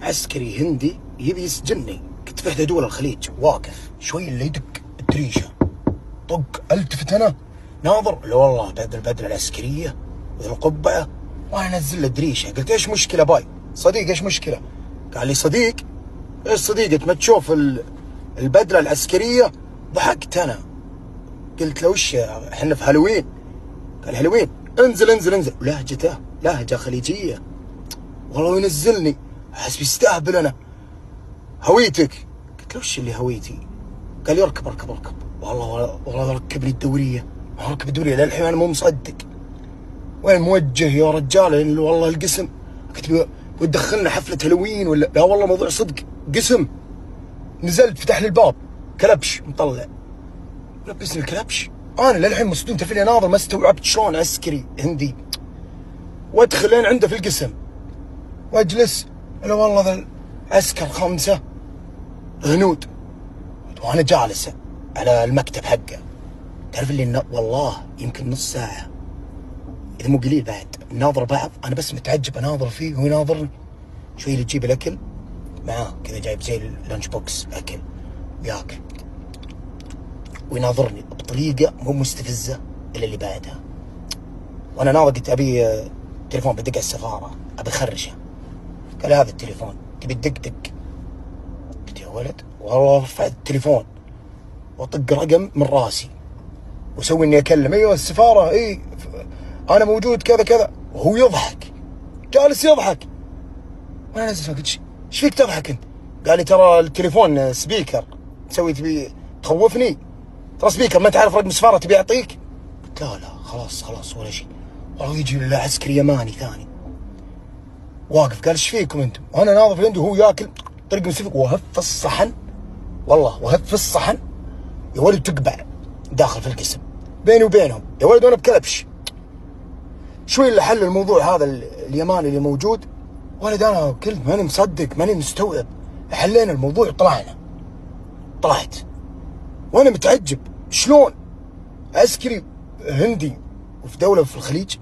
عسكري هندي يبي يسجني. كنت في احدى دول الخليج واقف، شوي اللي يدق الدريشه، طق التفت انا ناظر، لا والله بدل العسكريه والقبعه، وانا انزل له دريشه. قلت ايش مشكله باي صديق، ايش مشكله؟ قال لي صديق؟ ايش صديق؟ ما تشوف البدله العسكريه؟ ضحكت انا، قلت له وش احنا في هالوين؟ قال هالوين؟ انزل انزل انزل. ولهجته لهجه خليجيه والله ينزلني، احس بيستهبل. انا هويتك؟ قلت له وش اللي هويتي؟ قال لي اركب اركب اركب. والله ركبني الدوريه، ركب الدوريه للحين انا مو مصدق. وين موجه يا رجال؟ والله القسم كنت ودخلنا حفله هالوين ولا لا؟ والله موضوع صدق قسم. نزلت فتح لي الباب كلبش مطلع، لبسني الكلبش. انا للحين مصدوم تفلي ناظر، ما استوعبت شلون عسكري هندي. وادخل لين عنده في القسم واجلس، لا والله ذا عسكر 5 هنود، وانا جالس على المكتب حقه. تعرف اللي والله يمكن نص ساعه اذا مو قليل بعد ناظر بعض، انا بس متعجب اناظر فيه وهو يناظرني. شوي اللي تجيب الاكل معاه كذا، جايب زي اللانش بوكس اكل ياكل، ويناظرني بطريقه مو مستفزه الا اللي بعدها. وانا ناظر قلت ابي تليفون، بدق على السفاره ابي اخرشه. قال هذا التليفون تبي تدق؟ قلت يا ولد والله ارفع التليفون واطق رقم من راسي واسوي اني اكلم. ايوه السفاره، اي انا موجود كذا كذا. وهو يضحك، جالس يضحك. وانا نازل قلت ايش فيك تضحك انت؟ قال لي ترى التليفون سبيكر، تسوي تبي تخوفني؟ ترى سبيكر، ما تعرف رقم السفاره تبي اعطيك؟ قلت لا خلاص ولا شيء. والله يجي عسكري يماني ثاني واقف، قال ايش فيكم انتم؟ وانا ناظر عنده وهو ياكل طريق مسفك، وهف الصحن، والله وهف الصحن يا ولد تقبع داخل في القسم بيني وبينهم يا ولد، وانا بكلبش. شوي اللي حل الموضوع هذا اليماني اللي موجود، ولد انا قلت ماني مصدق ماني مستوعب. حلينا الموضوع طلعت وانا متعجب شلون عسكري هندي وفي دولة في الخليج